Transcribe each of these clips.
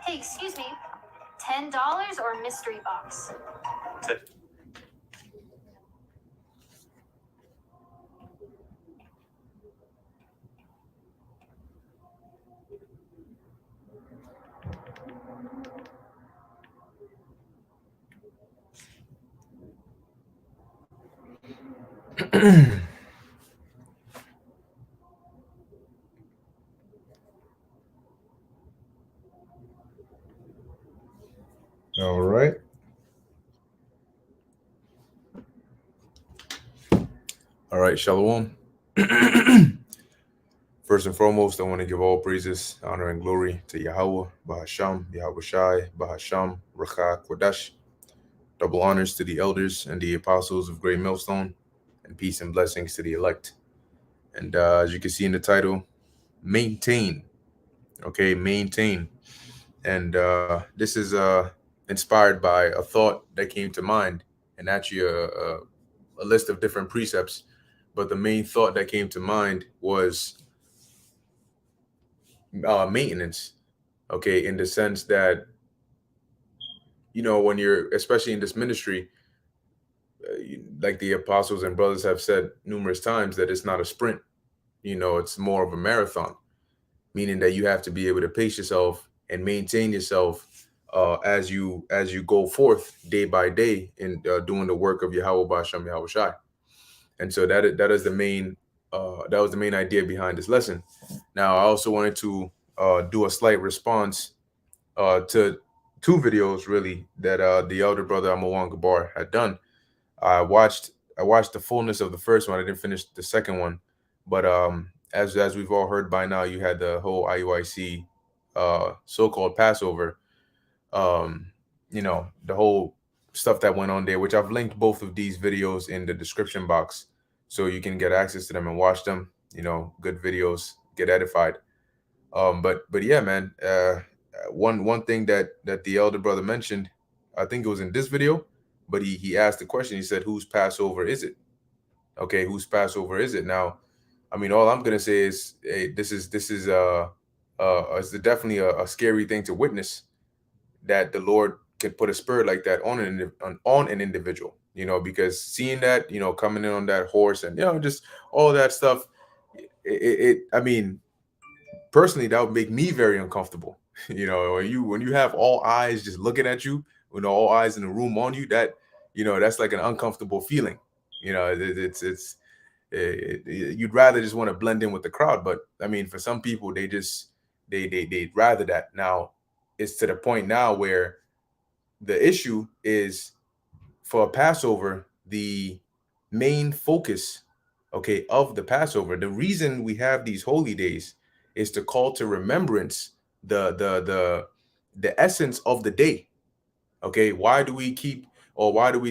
Hey, excuse me. $10 or mystery box? All right. All right, Shalom. First and foremost, I want to give all praises, honor, and glory to Yahweh, Bahasham, Yahweh Shai, Bahasham, Racha, Kodash. Double honors to the elders and the apostles of Great Millstone, and peace and blessings to the elect. And as you can see in the title, maintain. Okay, maintain. And this is inspired by a thought that came to mind, and actually a list of different precepts. But the main thought that came to mind was maintenance. Okay, in the sense that, when you're, especially in this ministry, like the apostles and brothers have said numerous times, that it's not a sprint. It's more of a marathon, meaning that you have to be able to pace yourself and maintain yourself as you go forth day by day in doing the work of Yahweh Basham Yahweh Shai. And so that is the main that was the main idea behind this lesson. Now I also wanted to do a slight response to two videos really that the elder brother Amawan Gabar had done. I watched the fullness of the first one. I didn't finish the second one, but as we've all heard by now, you had the whole IUIC so-called Passover. The whole stuff that went on there, which I've linked both of these videos in the description box, so you can get access to them and watch them. Good videos, get edified. But yeah, man. One thing that the elder brother mentioned, I think it was in this video, but he asked the question. He said, "Whose Passover is it?" Okay, whose Passover is it? Now, I mean, all I'm gonna say is, hey, this is it's definitely a scary thing to witness, that the Lord can put a spirit like that on an individual. Because seeing that, coming in on that horse and just all that stuff, I mean, personally, that would make me very uncomfortable. When you have all eyes just looking at you, all eyes in the room on you, that's like an uncomfortable feeling. It's you'd rather just want to blend in with the crowd. But I mean, for some people, they'd rather that. Now it's to the point now where the issue is, for a Passover, the main focus, okay, of the Passover, the reason we have these holy days is to call to remembrance the essence of the day. Okay, why do we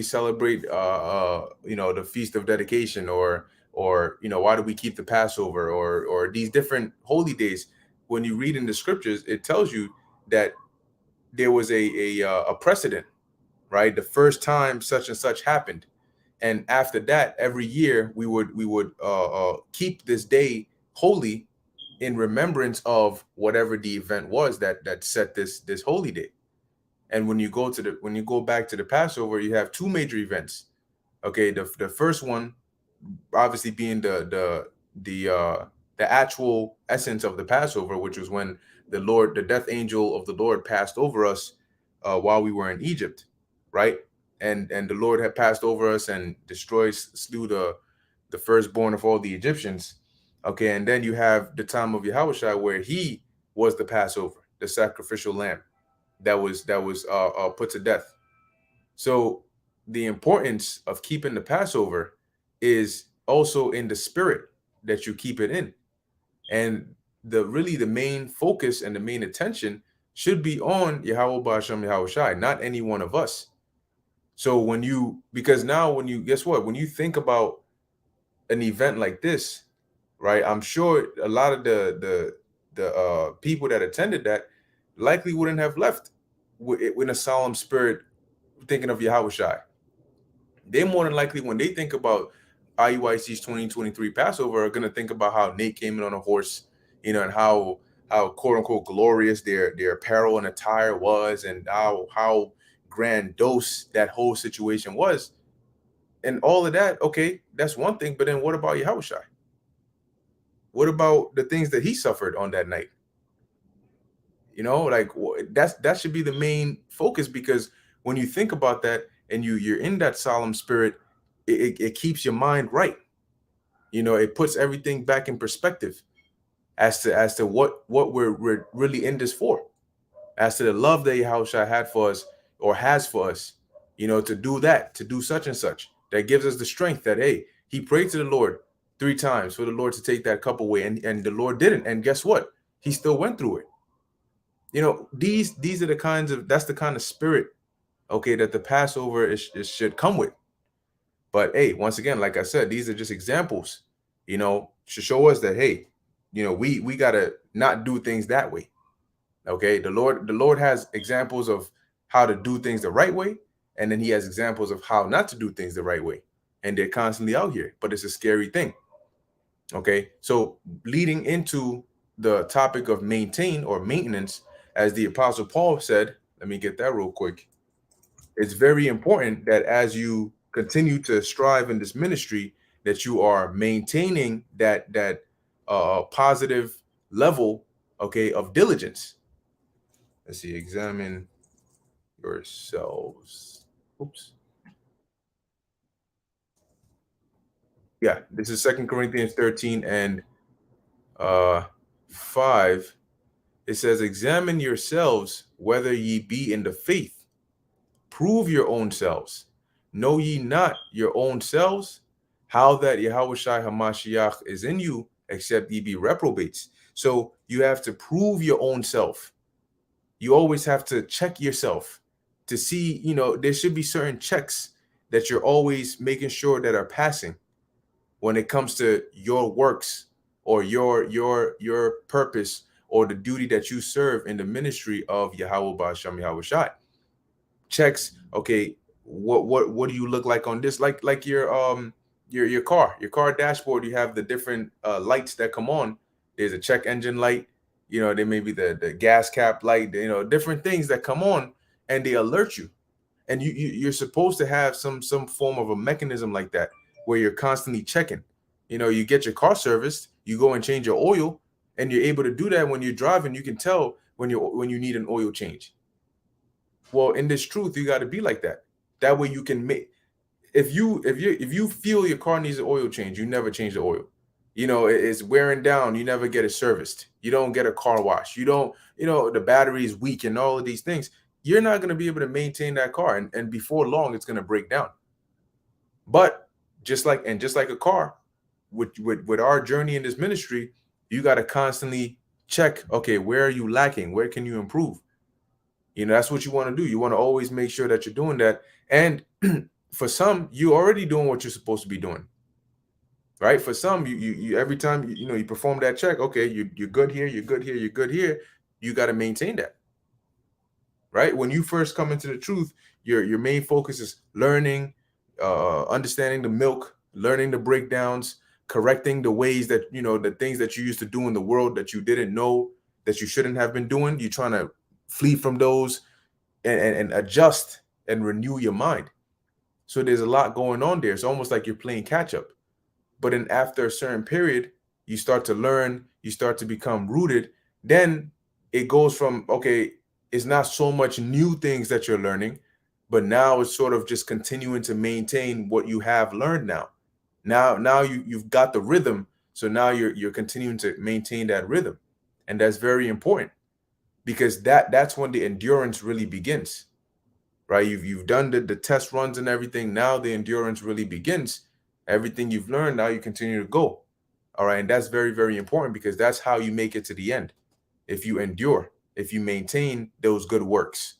celebrate the feast of dedication, or why do we keep the Passover, or these different holy days? When you read in the scriptures, it tells you that there was a precedent, right? The first time such and such happened, and after that, every year we would keep this day holy in remembrance of whatever the event was that set this holy day. And when you go back to the Passover, you have two major events. Okay, the first one obviously being the actual essence of the Passover, which was when the death angel of the Lord, passed over us while we were in Egypt, right? And the Lord had passed over us and slew the firstborn of all the Egyptians. Okay, and then you have the time of Yahushua, where he was the Passover, the sacrificial lamb that was put to death. So the importance of keeping the Passover is also in the spirit that you keep it in. And the main focus and the main attention should be on Yahweh Ba'ashem Yahweh Shai, not any one of us. So because now guess what? When you think about an event like this, right? I'm sure a lot of the people that attended that likely wouldn't have left with a solemn spirit, thinking of Yahweh Shai. They more than likely, when they think about IUIC's 2023 Passover, are going to think about how Nate came in on a horse, and how how quote unquote glorious their apparel and attire was, and how grandiose that whole situation was, and all of that. Okay, that's one thing, but then what about Yahushua? What about the things that he suffered on that night? Like that should be the main focus, because when you think about that and you're in that solemn spirit, it keeps your mind right. It puts everything back in perspective as to what we're really in this for, as to the love that Yahushua had for us or has for us, to do that, to do such and such. That gives us the strength that, hey, he prayed to the Lord 3 times for the Lord to take that cup away, and the Lord didn't. And guess what? He still went through it. These are that's the kind of spirit, okay, that the Passover should come with. But hey, once again, like I said, these are just examples, to show us that, hey, we gotta not do things that way. Okay, the Lord has examples of how to do things the right way, and then he has examples of how not to do things the right way, and they're constantly out here. But it's a scary thing. Okay, so leading into the topic of maintain or maintenance, as the Apostle Paul said, let me get that real quick. It's very important that as you continue to strive in this ministry, that you are maintaining that positive level, okay, of diligence. Let's see, examine yourselves. Oops. Yeah, this is 2 Corinthians 13 and 5. It says, examine yourselves whether ye be in the faith. Prove your own selves. Know ye not your own selves, how that Yahushua HaMashiach is in you, except ye be reprobates. So you have to prove your own self. You always have to check yourself to see, there should be certain checks that you're always making sure that are passing when it comes to your works or your purpose or the duty that you serve in the ministry of Yahweh Ba'Shem Yahushua. Checks, okay, what do you look like on this? Like your car dashboard, you have the different lights that come on. There's a check engine light, there may be the gas cap light, different things that come on and they alert you. And you're supposed to have some form of a mechanism like that where you're constantly checking. You get your car serviced, you go and change your oil, and you're able to do that when you're driving. You can tell when you need an oil change. Well, in this truth, you got to be like that. That way you can make, if you feel your car needs an oil change, you never change the oil. It's wearing down, you never get it serviced. You don't get a car wash. You don't, the battery is weak and all of these things. You're not going to be able to maintain that car. And before long, it's going to break down. But just like a car, with our journey in this ministry, you got to constantly check, okay, where are you lacking? Where can you improve? That's what you want to do. You want to always make sure that you're doing that. And for some, you're already doing what you're supposed to be doing. Right? For some, you every time you perform that check, okay, you're good here, you're good here, you're good here. You got to maintain that. Right? When you first come into the truth, your main focus is learning, understanding the milk, learning the breakdowns, correcting the ways that the things that you used to do in the world that you didn't know that you shouldn't have been doing. You're trying to flee from those and adjust and renew your mind. So there's a lot going on there. It's almost like you're playing catch up. But then after a certain period, you start to learn, you start to become rooted. Then it goes from, okay, it's not so much new things that you're learning, but now it's sort of just continuing to maintain what you have learned now. Now you've got the rhythm. So now you're continuing to maintain that rhythm. And that's very important, because that's when the endurance really begins. Right? You've done the test runs and everything. Now the endurance really begins. Everything you've learned, now you continue to go. All right. And that's very, very important, because that's how you make it to the end. If you endure, if you maintain those good works,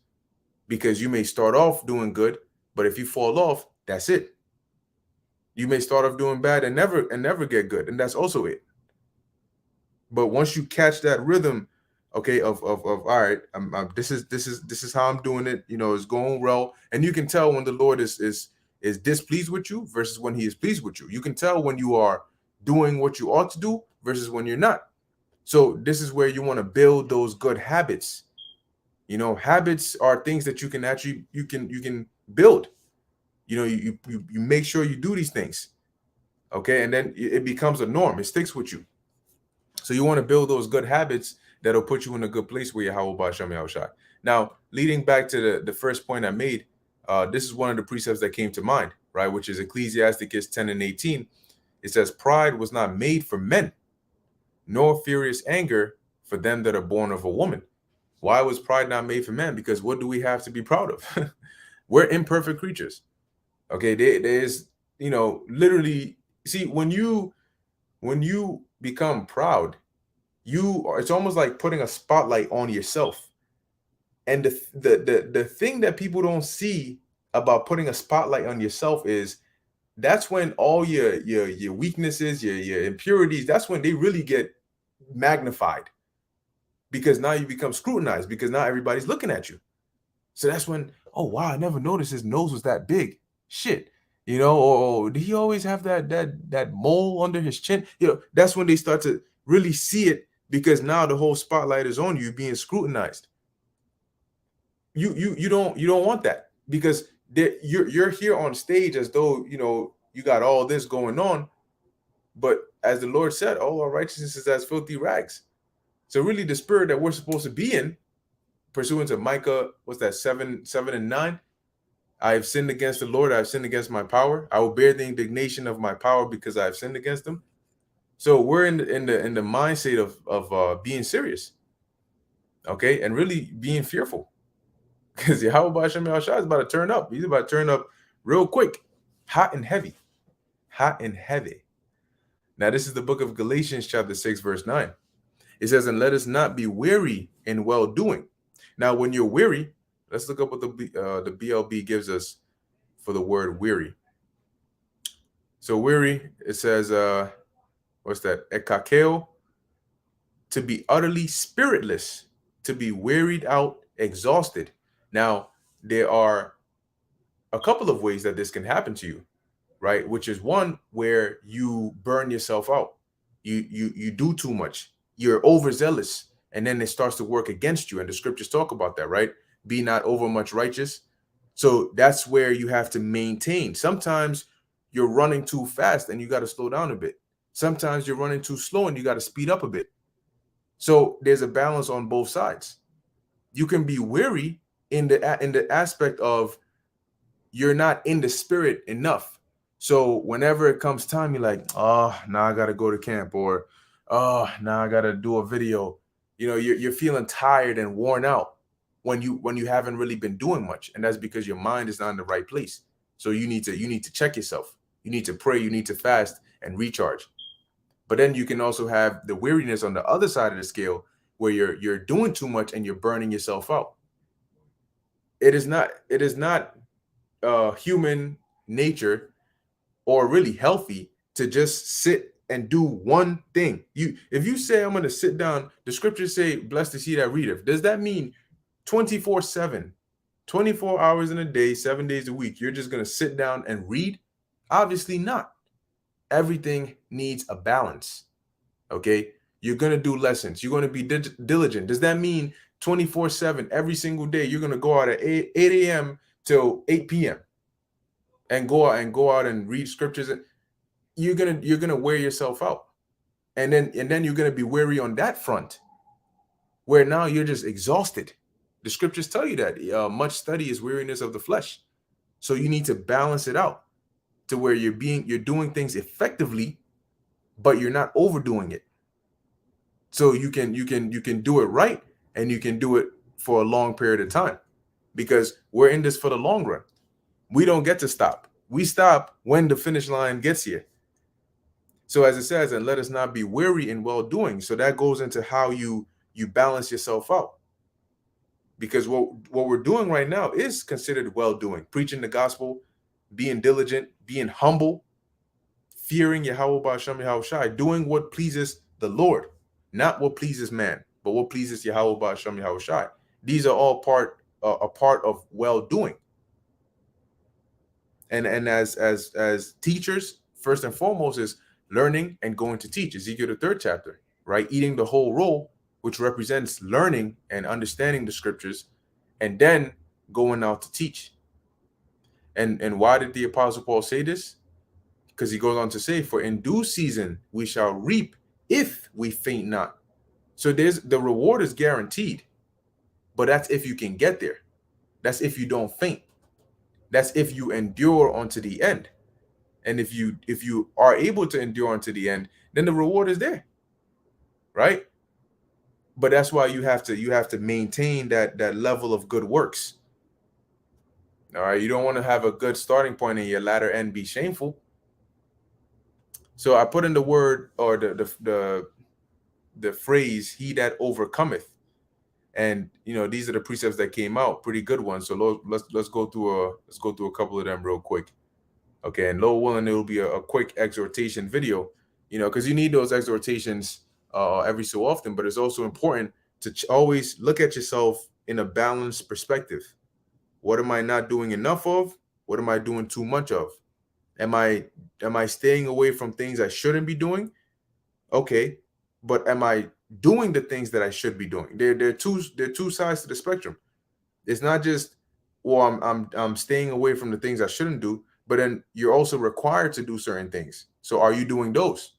because you may start off doing good, but if you fall off, that's it. You may start off doing bad and never get good. And that's also it. But once you catch that rhythm, okay, of all right, this is how I'm doing it. It's going well, and you can tell when the Lord is displeased with you versus when He is pleased with you. You can tell when you are doing what you ought to do versus when you're not. So this is where you want to build those good habits. You know, habits are things that you can actually you can build. You know, you make sure you do these things. Okay, and then it becomes a norm. It sticks with you. So you want to build those good habits that'll put you in a good place where you're how about Shami Shai. Now, leading back to the first point I made, this is one of the precepts that came to mind, right? Which is Ecclesiasticus 10 and 18. It says, pride was not made for men, nor furious anger for them that are born of a woman. Why was pride not made for men? Because what do we have to be proud of? We're imperfect creatures. Okay, there's, you know, literally, see, when you become proud, it's almost like putting a spotlight on yourself. And the thing that people don't see about putting a spotlight on yourself is that's when all your weaknesses, your impurities, that's when they really get magnified, because now you become scrutinized, because now everybody's looking at you. So that's when, oh wow, I never noticed his nose was that big. Shit. You know, or did he always have that mole under his chin? You know, that's when they start to really see it, because now the whole spotlight is on you being scrutinized. You don't want that, because you're here on stage as though, you know, you got all this going on, but as the Lord said, all our righteousness is as filthy rags. So really, the spirit that we're supposed to be in, pursuant to Micah, what's that, 7:7-9? I have sinned against the Lord. I have sinned against my power. I will bear the indignation of my power because I have sinned against him. So we're in the mindset of being serious, okay, and really being fearful, because Yahweh Hashem Yahshua is about to turn up. He's about to turn up real quick, hot and heavy, hot and heavy. Now this is the book of Galatians, chapter 6, verse 9. It says, "And let us not be weary in well doing." Now, when you're weary, let's look up what the BLB gives us for the word weary. So weary, it says, what's that? Ekakeo, to be utterly spiritless, to be wearied out, exhausted. Now, there are a couple of ways that this can happen to you, right? Which is one where you burn yourself out. You do too much. You're overzealous, and then it starts to work against you. And the scriptures talk about that, right? Be not over much righteous. So that's where you have to maintain. Sometimes you're running too fast and you got to slow down a bit. Sometimes you're running too slow and you got to speed up a bit. So there's a balance on both sides. You can be weary in the aspect of you're not in the spirit enough. So whenever it comes time, you're like, oh, now I got to go to camp, or oh, now I got to do a video. You know, you're feeling tired and worn out when you haven't really been doing much, and that's because your mind is not in the right place. So you need to check yourself. You need to pray. You need to fast and recharge. But then you can also have the weariness on the other side of the scale, where you're doing too much and you're burning yourself out. It is not human nature or really healthy to just sit and do one thing. If you say, I'm going to sit down, the scriptures say, blessed is he that readeth. Does that mean 24/7, 24 hours in a day, 7 days a week, you're just going to sit down and read? Obviously not. Everything needs a balance. Okay, you're going to do lessons, you're going to be diligent. Does that mean 24/7 every single day you're going to go out at 8 a.m. till 8 p.m. and go out and read scriptures? You're gonna wear yourself out, and then you're gonna be weary on that front, where now you're just exhausted. The scriptures tell you that much study is weariness of the flesh. So you need to balance it out to where you're doing things effectively, but you're not overdoing it. So you can do it right, and you can do it for a long period of time, because we're in this for the long run. We don't get to stop. We stop when the finish line gets here. So as it says, and let us not be weary in well doing. So that goes into how you balance yourself out. Because what we're doing right now is considered well doing, preaching the gospel, being diligent, being humble, fearing Yahweh Ba'Shem Yahushai, doing what pleases the Lord, not what pleases man, but what pleases Yahweh Ba'Shem Yahushai. These are all a part of well doing. And as teachers, first and foremost is learning and going to teach. Ezekiel the 3rd chapter, right? Eating the whole roll, which represents learning and understanding the scriptures, and then going out to teach. And why did the Apostle Paul say this? Because he goes on to say, for in due season we shall reap if we faint not. So the reward is guaranteed, but that's if you can get there. That's if you don't faint. That's if you endure unto the end. And if you are able to endure unto the end, then the reward is there, right? But that's why you have to maintain that level of good works. All right, you don't want to have a good starting point and your latter end be shameful. So I put in the word, or the phrase, he that overcometh. And these are the precepts that came out, pretty good ones. So let's go through a couple of them real quick. Okay, and Lord willing, it will be a quick exhortation video, because you need those exhortations every so often. But it's also important to always look at yourself in a balanced perspective. What am I not doing enough of? What am I doing too much of? Am I staying away from things I shouldn't be doing? Okay, but am I doing the things that I should be doing? There are two sides to the spectrum. It's not just, well, I'm staying away from the things I shouldn't do, but then you're also required to do certain things. So are you doing those?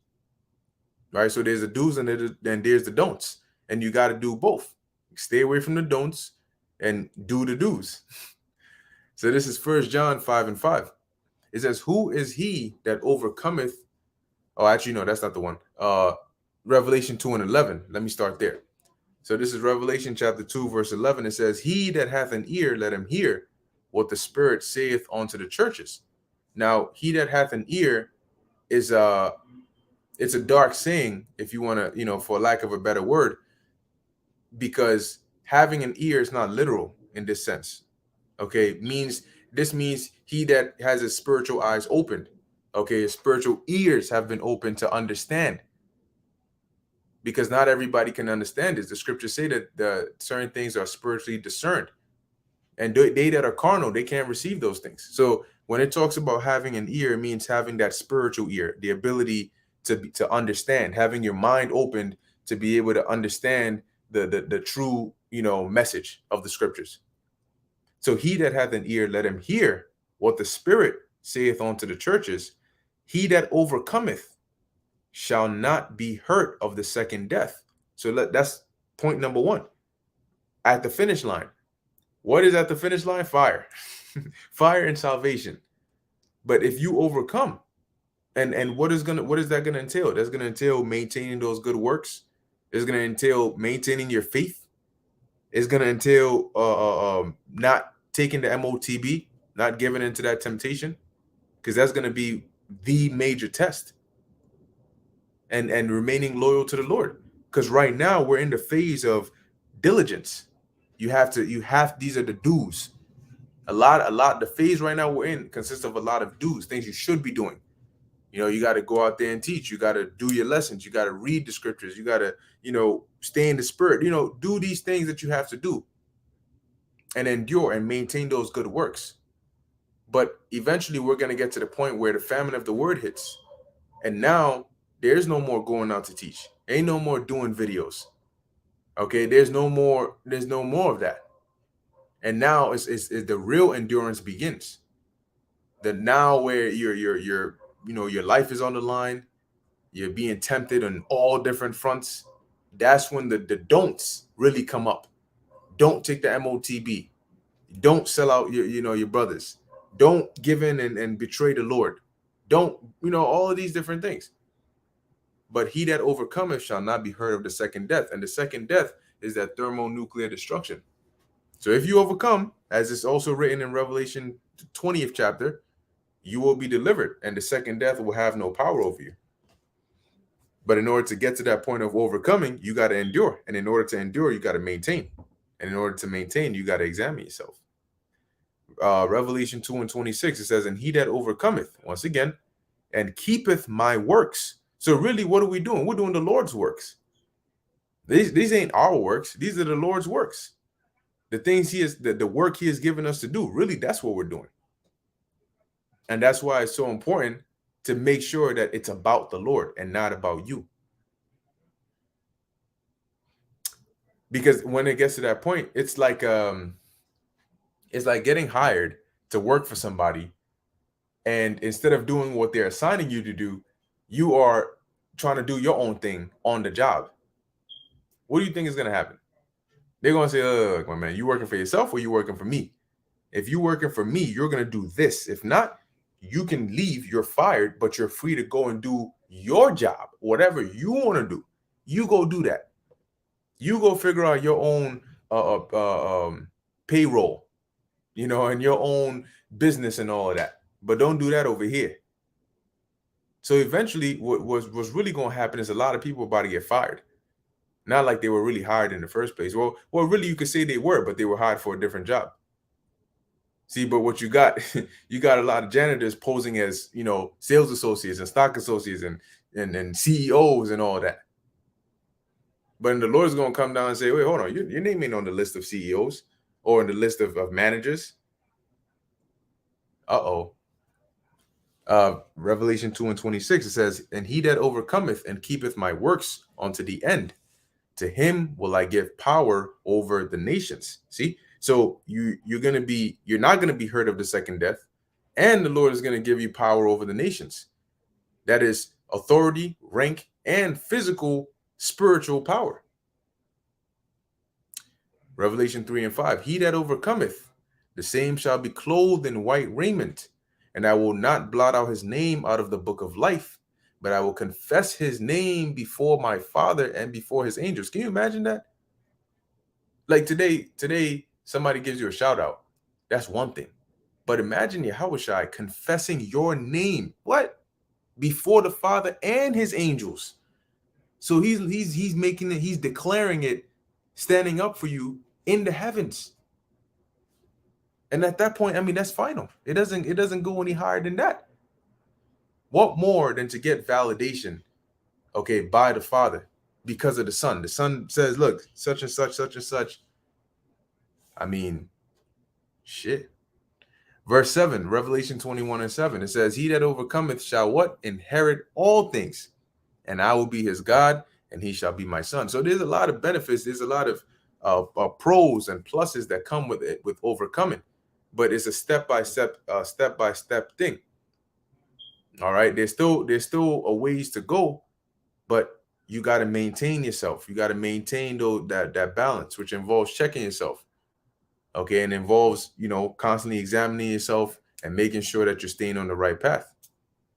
Right? So there's the do's and then there's the don'ts, and you got to do both. Stay away from the don'ts and do the do's. So this is 1 John 5:5. It says, who is he that overcometh? Oh, actually, no, that's not the one. Revelation 2:11. Let me start there. So this is Revelation chapter 2, verse 11. It says, he that hath an ear, let him hear what the Spirit saith unto the churches. Now, he that hath an ear is it's a dark saying, if you want to, for lack of a better word, because having an ear is not literal in this sense. Okay, this means he that has his spiritual eyes opened. Okay, his spiritual ears have been opened to understand. Because not everybody can understand this. The scriptures say that the certain things are spiritually discerned, and they that are carnal, they can't receive those things. So when it talks about having an ear, it means having that spiritual ear, the ability to understand, having your mind opened to be able to understand the true message of the scriptures. So he that hath an ear, let him hear what the Spirit saith unto the churches. He that overcometh shall not be hurt of the second death. So that's point number one. At the finish line. What is at the finish line? Fire. Fire and salvation. But if you overcome, and what is that gonna entail? That's gonna entail maintaining those good works. It's gonna entail maintaining your faith. It's gonna entail not taking the MOTB, not giving into that temptation, because that's gonna be the major test. And remaining loyal to the Lord, because right now we're in the phase of diligence. These are the do's. The phase right now we're in consists of a lot of do's, things you should be doing. You got to go out there and teach. You got to do your lessons. You got to read the scriptures. You got to, stay in the Spirit. Do these things that you have to do, and endure and maintain those good works. But eventually, we're going to get to the point where the famine of the word hits, and now there's no more going out to teach. Ain't no more doing videos. Okay, there's no more of that. And now it's the real endurance begins. That now where your life is on the line, you're being tempted on all different fronts. That's when the don'ts really come up. Don't take the MOTB. Don't sell out your brothers. Don't give in and betray the Lord. Don't, all of these different things. But he that overcometh shall not be hurt of the second death. And the second death is that thermonuclear destruction. So if you overcome, as is also written in Revelation 20th chapter, you will be delivered, and the second death will have no power over you. But in order to get to that point of overcoming, you got to endure. And in order to endure, you got to maintain. And in order to maintain, you got to examine yourself. Revelation 2:26, it says, and he that overcometh, once again, and keepeth my works. So really, what are we doing? We're doing the Lord's works. These ain't our works. These are the Lord's works. The things the work he has given us to do. Really, that's what we're doing. And that's why it's so important to make sure that it's about the Lord and not about you. Because when it gets to that point, it's like getting hired to work for somebody, and instead of doing what they're assigning you to do, you are trying to do your own thing on the job. What do you think is going to happen? They're going to say, look, my man, you working for yourself or you working for me? If you working for me, you're going to do this. If not, you can leave, you're fired, but you're free to go and do your job, whatever you want to do. You go do that. You go figure out your own payroll, and your own business and all of that. But don't do that over here. So eventually, what was really going to happen is a lot of people about to get fired. Not like they were really hired in the first place. Well, really, you could say they were, but they were hired for a different job. See, but what you got, you got a lot of janitors posing as, sales associates and stock associates and CEOs and all that. But then the Lord's going to come down and say, wait, hold on, your name ain't on the list of CEOs or in the list of managers. Revelation 2:26, it says, and he that overcometh and keepeth my works unto the end, to him will I give power over the nations. See? So you're not going to be hurt of the second death, and the Lord is going to give you power over the nations. That is authority, rank, and physical, spiritual power. Revelation 3:5, he that overcometh, the same shall be clothed in white raiment, and I will not blot out his name out of the book of life, but I will confess his name before my Father and before his angels. Can you imagine that? Like today, somebody gives you a shout out. That's one thing. But imagine Yahushua confessing your name. What? Before the Father and his angels. So he's making it, he's declaring it, standing up for you in the heavens. And at that point, I mean, that's final. It doesn't go any higher than that. What more than to get validation, okay, by the Father because of the Son? The Son says, look, such and such, such and such. I mean, shit. Verse 7, Revelation 21:7, it says, he that overcometh shall what? Inherit all things, and I will be his God, and he shall be my son. So there's a lot of benefits. There's a lot of pros and pluses that come with it, with overcoming. But it's a step-by-step thing. All right. There's still a ways to go, but you got to maintain yourself. You got to maintain that balance, which involves checking yourself. Okay, and involves, constantly examining yourself and making sure that you're staying on the right path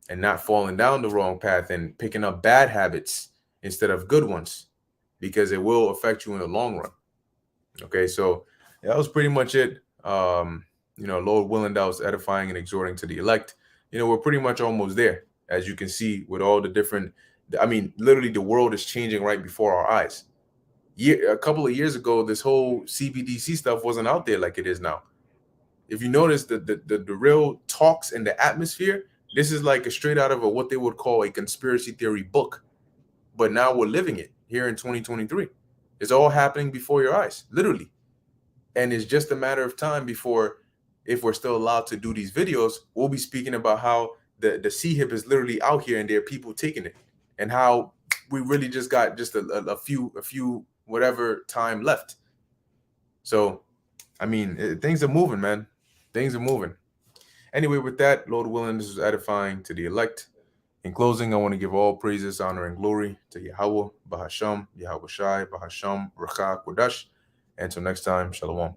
and not falling down the wrong path and picking up bad habits instead of good ones, because it will affect you in the long run. Okay, so that was pretty much it. Lord willing, that was edifying and exhorting to the elect. We're pretty much almost there, as you can see, with all the different, literally the world is changing right before our eyes. A couple of years ago, this whole CBDC stuff wasn't out there like it is now. If you notice the real talks in the atmosphere, this is like a straight out of what they would call a conspiracy theory book. But now we're living it here in 2023. It's all happening before your eyes, literally. And it's just a matter of time before, if we're still allowed to do these videos, we'll be speaking about how the CHIP is literally out here and there are people taking it, and how we really just got just a few whatever time left. So, things are moving, man. Things are moving. Anyway, with that, Lord willing, this is edifying to the elect. In closing, I want to give all praises, honor, and glory to Yahweh, Bahasham, Yahweh Shai, Bahasham, Racha, Kodash. Until next time, Shalom.